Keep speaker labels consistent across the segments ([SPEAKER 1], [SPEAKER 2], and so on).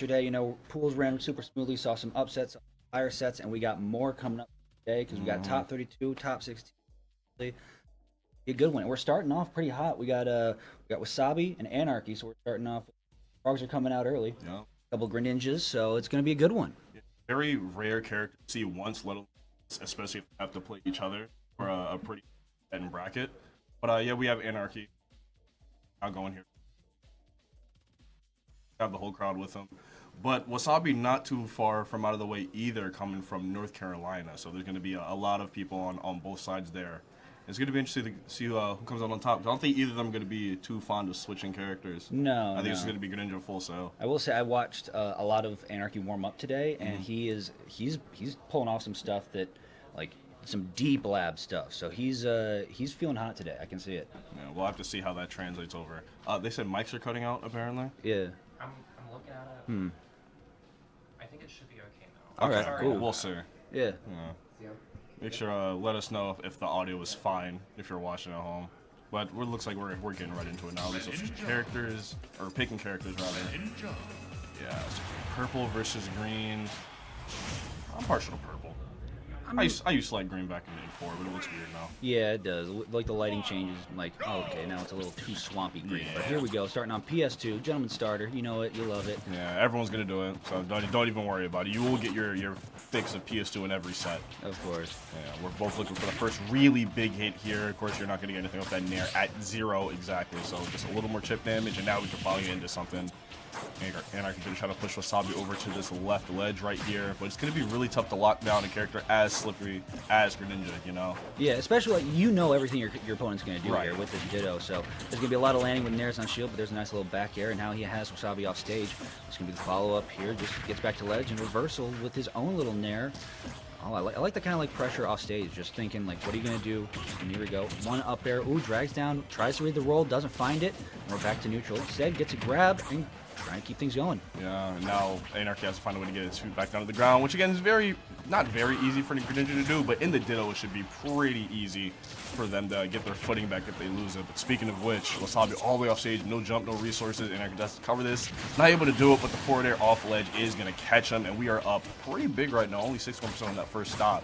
[SPEAKER 1] Yesterday, pools ran super smoothly, saw some upsets, higher sets, and we got more coming up today because we got top 32, top 16. Be a good one. We're starting off pretty hot. We got Wasabi and Anarchy, so we're starting off. Frogs are coming out early.
[SPEAKER 2] Yeah.
[SPEAKER 1] A couple Greninjas, so it's going to be a good one.
[SPEAKER 2] Very rare character to see once, let alone especially if they have to play each other for a pretty end bracket. But yeah, we have Anarchy now going here. Have the whole crowd with them. But Wasabi not too far from out of the way either, coming from North Carolina. So there's going to be a lot of people on both sides there. It's going to be interesting to see who comes out on top. I don't think either of them are going to be too fond of switching characters.
[SPEAKER 1] No,
[SPEAKER 2] I think it's going to be Greninja full sail.
[SPEAKER 1] I will say I watched a lot of Anarchy warm up today, and he's pulling off some stuff that, like, some deep lab stuff. So he's feeling hot today. I can see it.
[SPEAKER 2] Yeah, we'll have to see how that translates over. They said mics are cutting out apparently.
[SPEAKER 1] Yeah.
[SPEAKER 3] I'm looking at it. I think it should be okay now.
[SPEAKER 1] All right,
[SPEAKER 3] Sorry
[SPEAKER 1] cool.
[SPEAKER 3] about
[SPEAKER 2] We'll
[SPEAKER 3] that.
[SPEAKER 2] see.
[SPEAKER 1] Yeah.
[SPEAKER 2] Yeah. Make sure let us know if the audio is fine if you're watching at home. But it looks like we're getting right into it now. So characters, or picking characters rather. Yeah. So purple versus green. I'm partial to purple. I used to like green back in '84, but it looks weird now.
[SPEAKER 1] Yeah, it does. Like the lighting changes. Like, oh, okay, now it's a little too swampy green. But here we go, starting on PS2, Gentleman Starter. You know it, you love it.
[SPEAKER 2] Yeah, everyone's gonna do it, so don't even worry about it. You will get your fix of PS2 in every set.
[SPEAKER 1] Of course.
[SPEAKER 2] Yeah, we're both looking for the first really big hit here. Of course, you're not gonna get anything off that Nair at 0 exactly, so just a little more chip damage, and now we can probably get into something. Anarchy gonna try to push Wasabi over to this left ledge right here, but it's gonna be really tough to lock down a character as slippery as Greninja, you know?
[SPEAKER 1] Yeah, especially everything your opponent's going to do
[SPEAKER 2] Right.
[SPEAKER 1] here with this Ditto. So there's going to be a lot of landing with Nairs on shield, but there's a nice little back air, and now he has Wasabi off stage. It's going to be the follow-up here. Just gets back to ledge and reversal with his own little Nair. Oh, I like the kind of like pressure off stage, just thinking like, what are you going to do? And here we go. One up air. Ooh, drags down, tries to read the roll, doesn't find it. And we're back to neutral. Instead, gets a grab and trying to keep things going.
[SPEAKER 2] Yeah, and now Anarchy has to find a way to get his feet back down to the ground, which again is not very easy for Greninja to do, but in the Ditto it should be pretty easy for them to get their footing back if they lose it. But speaking of which, Wasabi all the way off stage, no jump, no resources, Anarchy does cover this. Not able to do it, but the forward air off ledge is going to catch him, and we are up pretty big right now, only 61% on that first stop.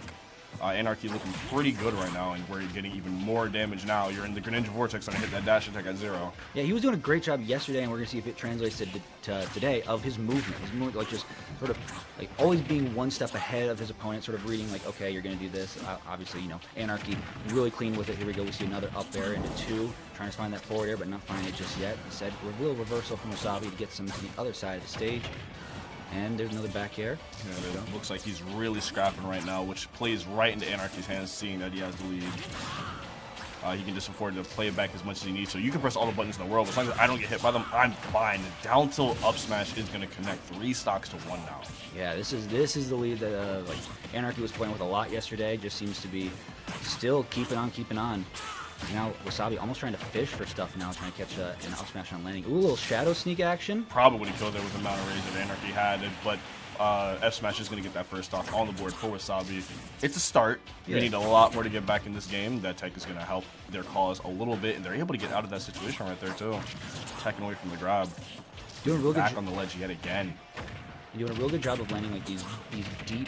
[SPEAKER 2] Anarchy looking pretty good right now, and we're getting even more damage now. You're in the Greninja Vortex, and hit that dash attack at 0.
[SPEAKER 1] Yeah, he was doing a great job yesterday, and we're gonna see if it translates to today of his movement. His movement, like just sort of like always being one step ahead of his opponent, sort of reading like, okay, you're gonna do this. Obviously, Anarchy really clean with it. Here we go. We see another up there into 2, trying to find that forward air, but not finding it just yet. Instead, a little reversal from Wasabi to get some to the other side of the stage. And there's another back air.
[SPEAKER 2] Yeah, it looks like he's really scrapping right now, which plays right into Anarchy's hands, seeing that he has the lead. He can just afford to play it back as much as he needs. So you can press all the buttons in the world. As long as I don't get hit by them, I'm fine. Down tilt up smash is going to connect 3 stocks to 1 now.
[SPEAKER 1] Yeah, this is the lead that like Anarchy was playing with a lot yesterday. Just seems to be still keeping on. Now Wasabi almost trying to fish for stuff now, trying to catch an up smash on landing. Ooh, a little shadow sneak action.
[SPEAKER 2] Probably would have killed there with the amount of rage that Anarchy had, but F Smash is going to get that first stock on the board for Wasabi. It's a start.
[SPEAKER 1] Yeah.
[SPEAKER 2] We need a lot more to get back in this game. That tech is going to help their cause a little bit, and they're able to get out of that situation right there too. Attacking away from the grab.
[SPEAKER 1] Doing a real
[SPEAKER 2] Back
[SPEAKER 1] good
[SPEAKER 2] on the ledge yet again.
[SPEAKER 1] Doing a real good job of landing like these deep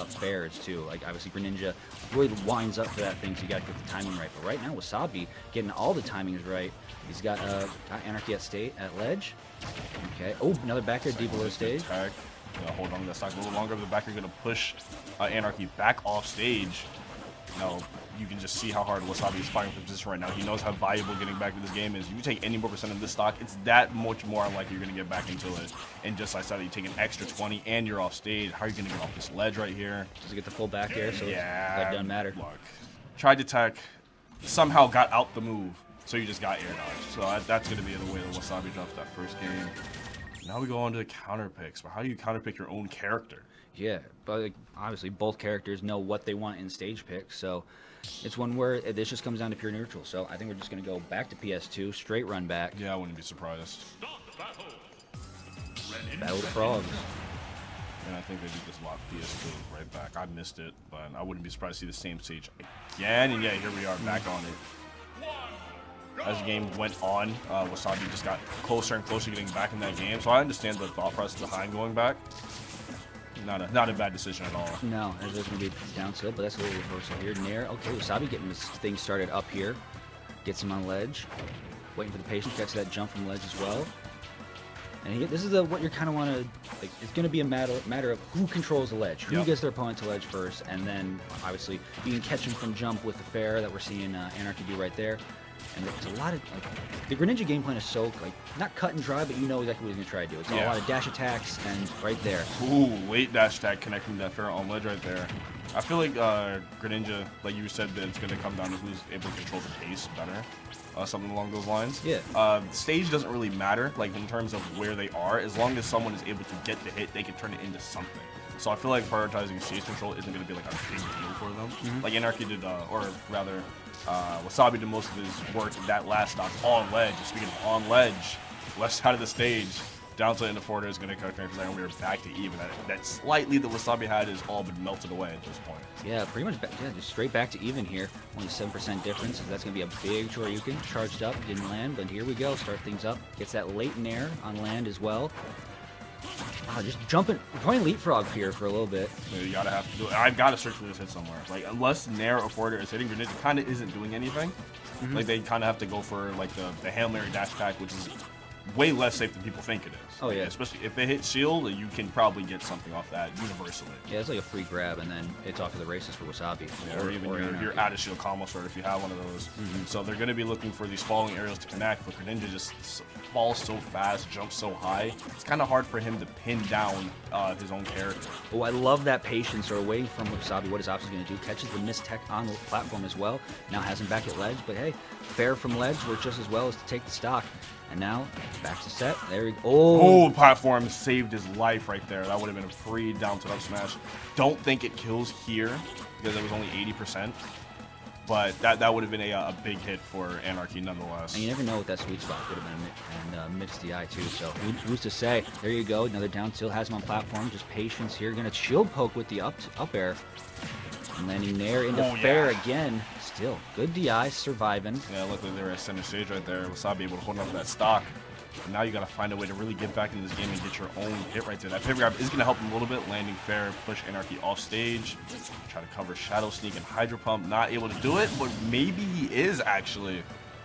[SPEAKER 1] fairs too. Like obviously Greninja really winds up for that thing, so you gotta get the timing right. But right now Wasabi getting all the timings right. He's got Anarchy at ledge. Okay. Oh, another back air deep below stage.
[SPEAKER 2] Attack. Hold on to that stock a little longer. The back are going to push Anarchy back off stage. Now, you can just see how hard Wasabi is fighting for position right now. He knows how valuable getting back to this game is. If you take any more percent of this stock, it's that much more unlikely you're going to get back into it. And just like I said, you take an extra 20 and you're off stage. How are you going to get off this ledge right here?
[SPEAKER 1] Does he get the full back air? So
[SPEAKER 2] Yeah.
[SPEAKER 1] that doesn't matter.
[SPEAKER 2] Look, tried to attack, somehow got out the move. So you just got air dodge. So that's going to be the way that Wasabi drops that first game. Now we go on to the counter picks. But how do you counter pick your own character?
[SPEAKER 1] Yeah, but like, obviously both characters know what they want in stage picks, so it's one where this just comes down to pure neutral. So I think we're just going to go back to PS2, straight run back.
[SPEAKER 2] Yeah, I wouldn't be surprised.
[SPEAKER 1] Battle of the Frogs.
[SPEAKER 2] And I think they did just lock PS2 right back. I missed it, but I wouldn't be surprised to see the same stage again. And yeah, here we are back on it. as the game went on. Wasabi just got closer and closer getting back in that game. So I understand the thought process behind going back. Not a bad decision at all.
[SPEAKER 1] No, as there's going to be down tilt, but that's a little reversal here. Nair, okay, Wasabi getting this thing started up here. Gets him on ledge. Waiting for the patience, gets that jump from ledge as well. And this is what you kind of want to, like, it's going to be a matter of who controls the ledge, who gets their opponent to ledge first, and then, obviously, you can catch him from jump with the fair that we're seeing Anarchy do right there. And it's a lot of, like, the Greninja game plan is so, like, not cut and dry, but you know exactly what he's going to try to do. It's a lot of dash attacks, and right there.
[SPEAKER 2] Ooh, late dash attack connecting that fair on ledge right there. I feel like Greninja, like you said, that it's going to come down to who's able to control the pace better. Something along those lines.
[SPEAKER 1] Yeah.
[SPEAKER 2] Stage doesn't really matter, like, in terms of where they are. As long as someone is able to get the hit, they can turn it into something. So I feel like prioritizing stage control isn't going to be, like, a big deal for them. Like Anarchy did, or rather, Wasabi did most of his work in that last stock on ledge. Speaking of on ledge, left side of the stage, down tilt into forward is going to connect from there, and we are back to even. That slightly that Wasabi had is all but melted away at this point.
[SPEAKER 1] Yeah, pretty much, just straight back to even here. Only 7% difference, so that's going to be a big Shoryuken. Charged up, didn't land, but here we go. Start things up. Gets that late nair on land as well. Wow, just jumping. We're playing leapfrog here for a little bit.
[SPEAKER 2] Yeah, you gotta have to do it. I've got to search for this hit somewhere. Like, unless nair or forwarder is hitting, Greninja kind of isn't doing anything. Like, they kind of have to go for, like, the Hail Mary dash attack, which is way less safe than people think it is.
[SPEAKER 1] Oh, yeah.
[SPEAKER 2] Especially if they hit shield, you can probably get something off that universally.
[SPEAKER 1] Yeah, it's like a free grab, and then it's off to the races for Wasabi.
[SPEAKER 2] Yeah, or even your out of shield combo sword if you have one of those. So they're going to be looking for these falling aerials to connect, but Greninja just falls so fast, jumps so high. It's kind of hard for him to pin down his own character.
[SPEAKER 1] Oh, I love that patience, or waiting from Wasabi what his option's going to do. Catches the missed tech on the platform as well. Now has him back at ledge, but hey, fair from ledge works just as well as to take the stock. And now, back to set. There we go.
[SPEAKER 2] Oh, platform saved his life right there. That would have been a free down to up smash. Don't think it kills here because it was only 80%. But that would have been a big hit for Anarchy nonetheless.
[SPEAKER 1] And you never know what that sweet spot would have been, and mixed the eye too. So who's to say? There you go. Another down tilt has him on platform. Just patience here. Going to shield poke with the up air. And landing there into fair again. Still, good DI, surviving.
[SPEAKER 2] Yeah, luckily they were at center stage right there. Wasabi able to hold on to that stock. And now you got to find a way to really get back into this game and get your own hit right there. That pivot grab is going to help him a little bit. Landing fair, push Anarchy off stage. Try to cover Shadow Sneak and Hydro Pump. Not able to do it, but maybe he is actually.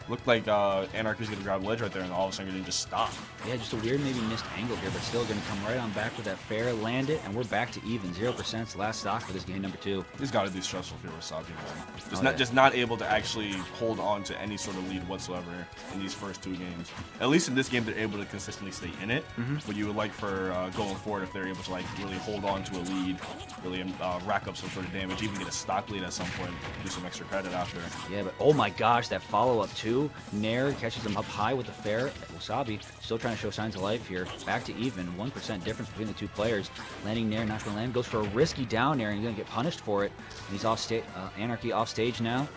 [SPEAKER 2] Looked like Anarchy's going to grab ledge right there, and all of a sudden going to just stop.
[SPEAKER 1] Yeah, just a weird maybe missed angle here, but still going to come right on back with that fair, land it, and we're back to even. 0% last stock for this game number 2.
[SPEAKER 2] This got to be stressful for Wasabi, man. Just not able to actually hold on to any sort of lead whatsoever in these first 2 games. At least in this game, they're able to consistently stay in it. But you would like for going forward if they're able to like really hold on to a lead, really rack up some sort of damage, even get a stock lead at some point, do some extra credit after.
[SPEAKER 1] Yeah, but oh my gosh, that follow-up too. Nair catches him up high with the fair. Wasabi still trying to show signs of life here. Back to even. 1% difference between the 2 players. Landing Nair, not going to land. Goes for a risky down Nair, and he's going to get punished for it. And he's off stage. Anarchy off stage now.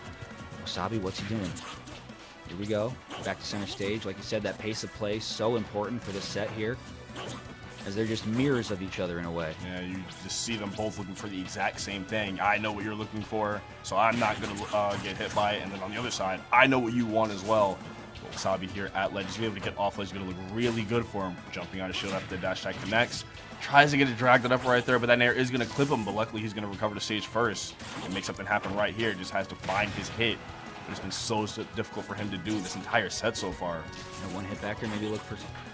[SPEAKER 1] Wasabi, what's he doing? Here we go. Back to center stage. Like you said, that pace of play so important for this set here, as they're just mirrors of each other in a way.
[SPEAKER 2] Yeah, you just see them both looking for the exact same thing. I know what you're looking for, so I'm not going to get hit by it. And then on the other side, I know what you want as well. Wasabi here at ledge. He's going to be able to get off ledge. It's going to look really good for him. Jumping out of shield after the dash attack connects. Tries to get it dragged up right there, but that nair is going to clip him. But luckily, he's going to recover the stage first and make something happen right here. Just has to find his hit. It's been so difficult for him to do this entire set so far.
[SPEAKER 1] One hit back here,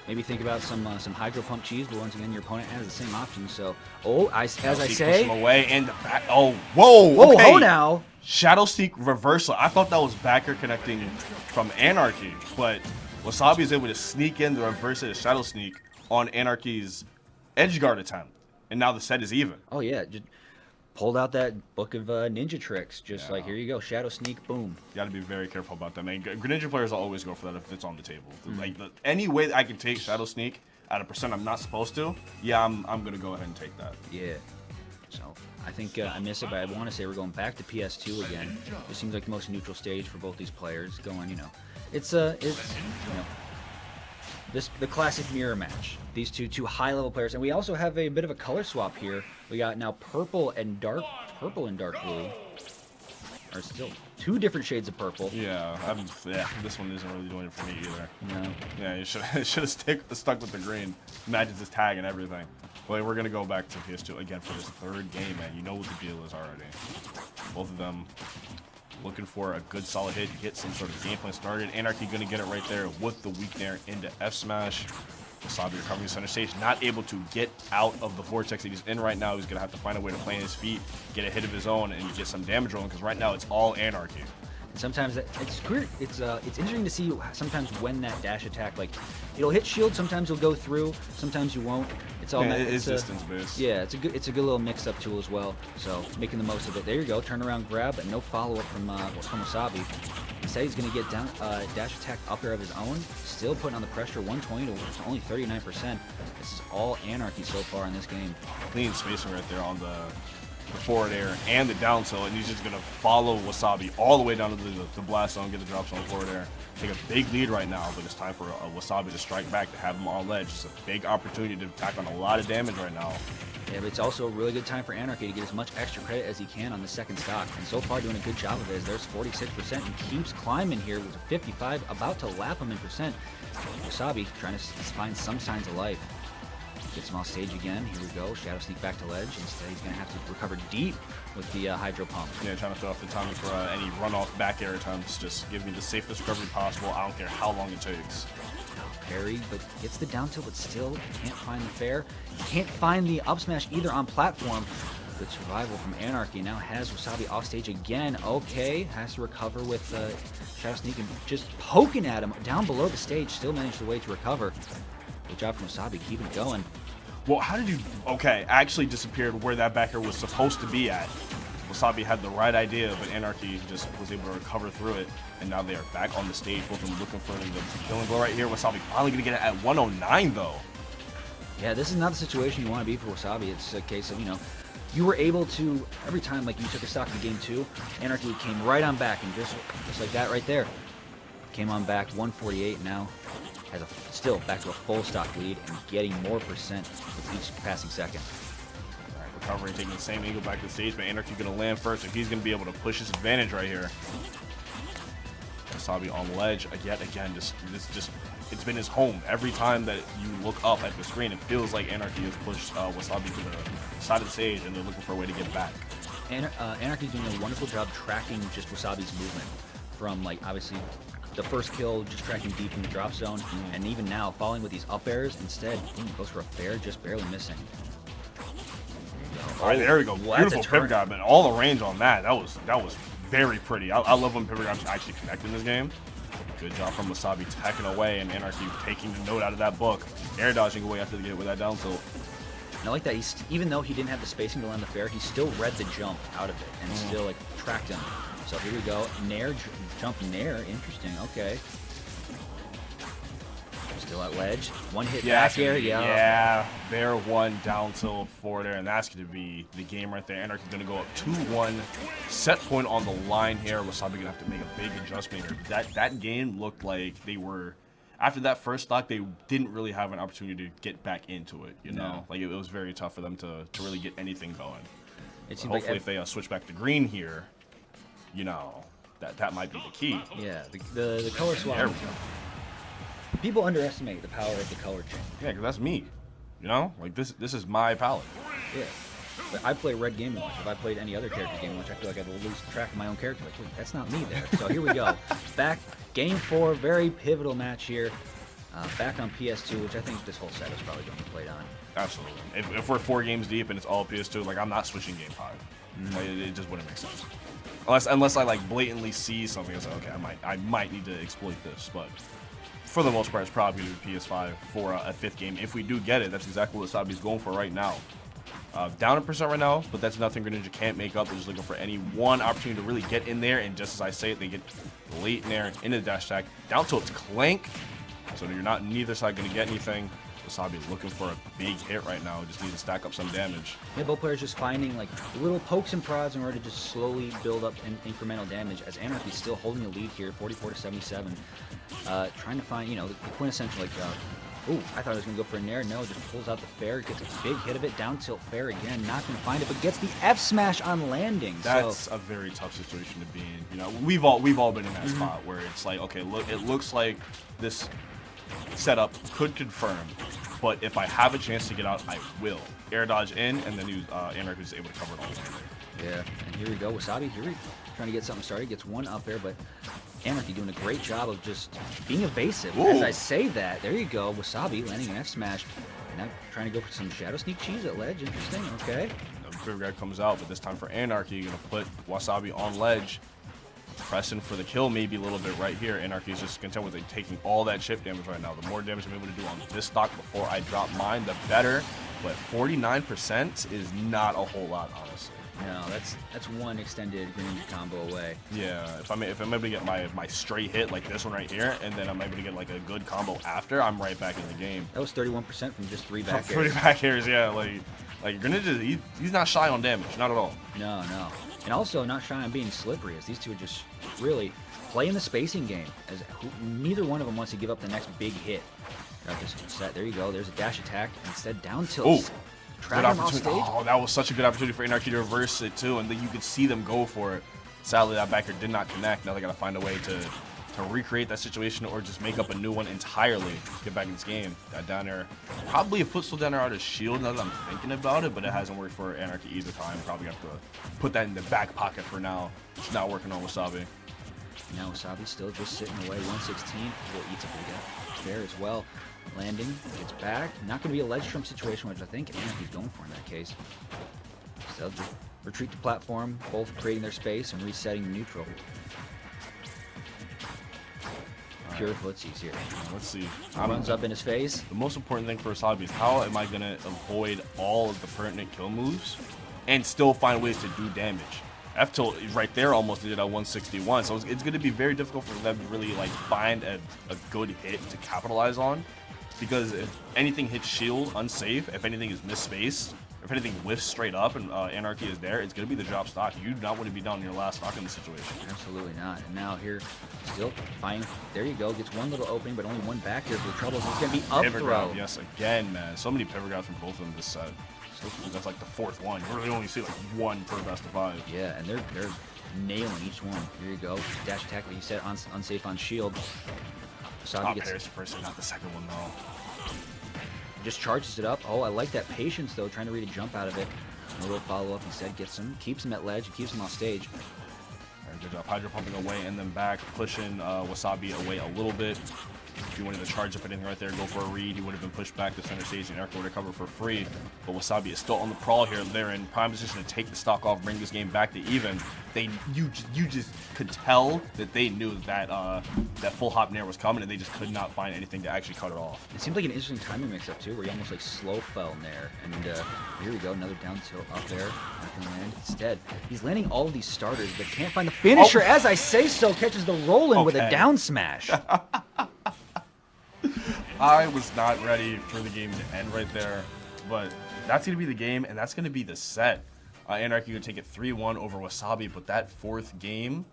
[SPEAKER 1] maybe think about some Hydro Pump cheese, but once again, your opponent has the same option. So, as I say,
[SPEAKER 2] push him away and back. Oh, whoa, okay.
[SPEAKER 1] Oh now.
[SPEAKER 2] Shadow Sneak reversal. I thought that was backer connecting from Anarchy, but Wasabi is able to sneak in the reverse of the Shadow Sneak on Anarchy's edge guard attempt, and now the set is even.
[SPEAKER 1] Oh yeah, just pulled out that book of ninja tricks. Just like, here you go, Shadow Sneak, boom.
[SPEAKER 2] You got to be very careful about that, man. Greninja players will always go for that if it's on the table. Like, any way that I can take Shadow Sneak at a percent I'm not supposed to, yeah, I'm going to go ahead and take that.
[SPEAKER 1] Yeah. So, I think I miss it, but I want to say we're going back to PS2 again. It seems like the most neutral stage for both these players. Going, it's the classic mirror match. These two high-level players, and we also have a bit of a color swap here. We got now purple and dark blue, or still two different shades of purple.
[SPEAKER 2] Yeah, this one isn't really doing it for me either.
[SPEAKER 1] No.
[SPEAKER 2] Yeah, you should have stuck with the green. Matches his tag and everything. But we're gonna go back to PS2 again for this third game, man. You know what the deal is already. Both of them looking for a good solid hit to get some sort of game plan started. Anarchy gonna get it right there with the weak nair into F smash. Wasabi recovering center stage, not able to get out of the vortex that he's in right now. He's gonna have to find a way to plant his feet, get a hit of his own, and get some damage rolling. Because right now it's all Anarchy.
[SPEAKER 1] And sometimes it's weird. It's interesting to see sometimes when that dash attack, like, it'll hit shield. Sometimes it'll go through. Sometimes you won't. It's all
[SPEAKER 2] it's distance based.
[SPEAKER 1] Yeah, it's a good little mix up tool as well. So making the most of it. There you go. Turn around grab, and no follow up from Wasabi. Instead, he's going to get down dash attack up air of his own. Still putting on the pressure. 120 to only 39%. This is all Anarchy so far in this game.
[SPEAKER 2] Clean spacing right there on the forward air and the down tilt, and he's just going to follow Wasabi all the way down to the blast zone, get the drop zone forward air. Take a big lead right now, but it's time for Wasabi to strike back, to have him on ledge. It's a big opportunity to attack on a lot of damage right now.
[SPEAKER 1] Yeah, but it's also a really good time for Anarchy to get as much extra credit as he can on the second stock. And so far doing a good job of it. There's 46% and keeps climbing here with a 55, about to lap him in percent. Wasabi trying to find some signs of life. Gets him off stage again. Here we go. Shadow sneak back to ledge. Instead, he's going to have to recover deep with the Hydro Pump.
[SPEAKER 2] Yeah, trying to throw off the timing for any runoff back air attempts. Just give me the safest recovery possible. I don't care how long it takes.
[SPEAKER 1] Parry, but gets the down tilt, but still can't find the fair. Can't find the up smash either on platform. Good survival from Anarchy. Now has Wasabi off stage again. Okay, has to recover with Shadow Sneak and just poking at him down below the stage. Still managed the way to recover. Good job from Wasabi, keeping it going.
[SPEAKER 2] Well, how did you... Okay, actually disappeared where that back air was supposed to be at. Wasabi had the right idea, but Anarchy just was able to recover through it. And now they are back on the stage, both of them looking for the killing blow right here. Wasabi finally going to get it at 109, though.
[SPEAKER 1] Yeah, this is not the situation you want to be for Wasabi. It's a case of, you were able to, every time like you took a stock in game 2, Anarchy came right on back, and just like that right there, came on back 148 now. Has still back to a full stock lead and getting more percent with each passing second.
[SPEAKER 2] All right, recovering, taking the same angle back to the stage, but Anarchy going to land first, so he's going to be able to push his advantage right here. Wasabi on ledge yet again. It's been his home. Every time that you look up at the screen, it feels like Anarchy has pushed Wasabi to the side of the stage, and they're looking for a way to get back.
[SPEAKER 1] Anarchy's doing a wonderful job tracking just Wasabi's movement from, like, obviously the first kill, just tracking deep in the drop zone, and even now following with these up airs. Instead, goes for a fair, just barely missing.
[SPEAKER 2] All right, there we go. Beautiful pivot grab, and all the range on that. That was very pretty. I love when pivot grabs actually connect in this game. Good job from Wasabi tacking away, and Anarchy taking the note out of that book. Air dodging away after they get it with that down tilt.
[SPEAKER 1] And I like that even though he didn't have the spacing to land the fair, he still read the jump out of it and still like tracked him. So here we go. Nair, jump nair. Interesting. Okay. Still at ledge. One hit back air.
[SPEAKER 2] Yeah. Bear one down tilt forward air, and that's going to be the game right there. Anarchy's going to go up 2-1. Set point on the line here. Wasabi going to have to make a big adjustment here. That game looked like they were... After that first stock, they didn't really have an opportunity to get back into it, you know? Like, it was very tough for them to really get anything going. Hopefully, if they switch back to green here, that might be the key.
[SPEAKER 1] Yeah, the color swap.
[SPEAKER 2] There we go.
[SPEAKER 1] People underestimate the power of the color change.
[SPEAKER 2] Yeah, because that's me. Like, this is my palette.
[SPEAKER 1] Yeah. But I play Red Game & Watch. If I played any other character Game & Watch, I feel like I'd lose track of my own character. Like, wait, that's not me there. So here we go. Back, Game 4, very pivotal match here. Back on PS2, which I think this whole set is probably going to be played on.
[SPEAKER 2] Absolutely. If we're 4 games deep and it's all PS2, like, I'm not switching Game 5. Like, it just wouldn't make sense. Unless I, like, blatantly see something and say, okay, I might need to exploit this, but... For the most part, it's probably going to be PS5 for a 5th game. If we do get it, that's exactly what Wasabi's going for right now. Down a percent right now, but that's nothing Greninja can't make up. They're just looking for any one opportunity to really get in there, and just as I say it, they get late in there into the dash attack. Down tilt's clank, so you're not neither side going to get anything. Wasabi looking for a big hit right now. Just needs to stack up some damage.
[SPEAKER 1] Yeah, both players just finding like little pokes and prods in order to just slowly build up incremental damage. As Anarchy's still holding the lead here, 44 to 77. Trying to find, the quintessential like Ooh, I thought I was going to go for a nair. No, just pulls out the fair, gets a big hit of it, down tilt fair again. Not going to find it, but gets the F smash on landing.
[SPEAKER 2] That's a very tough situation to be in. You know, we've all been in that spot where it's like, okay, look, it looks like this setup could confirm, but if I have a chance to get out, I will. Air dodge in, and then Anarchy is able to cover it all the way.
[SPEAKER 1] Yeah, and here we go. Wasabi, trying to get something started. Gets one up there, but Anarchy doing a great job of just being evasive.
[SPEAKER 2] Ooh.
[SPEAKER 1] As I say that, there you go. Wasabi landing an F smash. And now trying to go for some Shadow Sneak Cheese at ledge. Interesting, okay.
[SPEAKER 2] The Quiver Guard comes out, but this time for Anarchy, going to put Wasabi on ledge. Pressing for the kill maybe a little bit right here. Anarchy is just content with taking all that chip damage right now. The more damage I'm able to do on this stock before I drop mine, the better. But 49% is not a whole lot, honestly.
[SPEAKER 1] No, that's one extended Greninja combo away.
[SPEAKER 2] Yeah, if I'm able to get my straight hit like this one right here, and then I'm able to get like a good combo after, I'm right back in the game.
[SPEAKER 1] That was 31% from just 3 back airs.
[SPEAKER 2] 3 back airs, yeah. Like Greninja, he's not shy on damage, not at all.
[SPEAKER 1] No. And also not shy on being slippery, as these two are just really playing the spacing game. As neither one of them wants to give up the next big hit. Got this set. There you go. There's a dash attack. Instead, down tilt.
[SPEAKER 2] Oh,
[SPEAKER 1] Trap him off stage.
[SPEAKER 2] Oh, that was such a good opportunity for Anarchy to reverse it too, and then you could see them go for it. Sadly, that backer did not connect. Now they got to find a way to recreate that situation or just make up a new one entirely. Get back in this game. Got down there, probably a footstool down there out of shield. Now that I'm thinking about it, but it hasn't worked for Anarchy either time. Probably have to put that in the back pocket for now. It's not working on Wasabi.
[SPEAKER 1] Now Wasabi still just sitting away. 116. Will eat a big there as well. Landing, gets back. Not going to be a ledge trump situation, which I think Anarchy's going for in that case. So just retreat to platform, both creating their space and resetting neutral. Pure footsies here.
[SPEAKER 2] Let's see.
[SPEAKER 1] Runs up in his face.
[SPEAKER 2] The most important thing for Wasabi is how am I going to avoid all of the pertinent kill moves and still find ways to do damage. F-tilt right there almost did it at 161, so it's going to be very difficult for them to really like find a good hit to capitalize on, because if anything hits shield unsafe, if anything is misspaced, if anything whiffs straight up and Anarchy is there, it's going to be the drop stock. You do not want to be down in your last stock in this situation.
[SPEAKER 1] Absolutely not. And now here, still fine. There you go. Gets one little opening, but only one back here for the troubles. It's going to be up
[SPEAKER 2] Pivot
[SPEAKER 1] throw.
[SPEAKER 2] grab, yes, again, man. So many pivot grabs from both of them this set. That's like the 4th one. You really only see like one per best of 5.
[SPEAKER 1] Yeah, and they're nailing each one. Here you go. Dash attack, like you said, unsafe on shield. Wasabi gets
[SPEAKER 2] Parry's the first, not the second one though.
[SPEAKER 1] just charges it up. Oh, I like that patience though, trying to read a jump out of it. A little follow up instead, gets him, keeps him at ledge, keeps him off stage.
[SPEAKER 2] Right, good job. Hydro pumping away and then back, pushing Wasabi away a little bit. If you wanted to charge up anything right there, go for a read, he would have been pushed back to center stage and Anarchy would have covered for free. But Wasabi is still on the prowl here. They're in prime position to take the stock off, bring this game back to even. You just could tell that they knew that that full hop nair was coming, and they just could not find anything to actually cut it off.
[SPEAKER 1] It seems like an interesting timing mix-up too, where he almost like slow fell nair. And here we go, another down tilt up there. Not gonna land. Instead, he's landing all of these starters, but can't find the finisher.
[SPEAKER 2] Oh.
[SPEAKER 1] As I say so, catches the roll-in with a
[SPEAKER 2] Okay.
[SPEAKER 1] down smash.
[SPEAKER 2] I was not ready for the game to end right there, but that's going to be the game, and that's going to be the set. Anarchy would take it 3-1 over Wasabi, but that 4th game,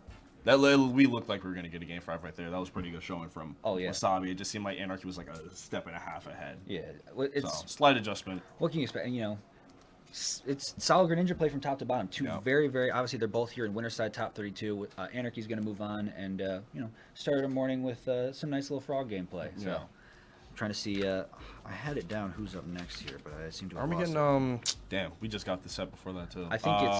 [SPEAKER 2] we looked like we were going to get a game 5 right there. That was pretty good showing from Wasabi. It just seemed like Anarchy was like a step and a half ahead.
[SPEAKER 1] Yeah, it's
[SPEAKER 2] so, slight adjustment.
[SPEAKER 1] what can you expect? You know, it's solid Greninja play from top to bottom. Two very, very obviously they're both here in Winterside top 32. Anarchy's going to move on and you know, start a morning with some nice little frog gameplay. So.
[SPEAKER 2] Yeah.
[SPEAKER 1] I'm trying to see. I had it down who's up next here, but I seem to have
[SPEAKER 2] Are we
[SPEAKER 1] lost
[SPEAKER 2] getting
[SPEAKER 1] it.
[SPEAKER 2] damn, we just got the set before that too.
[SPEAKER 1] I think it's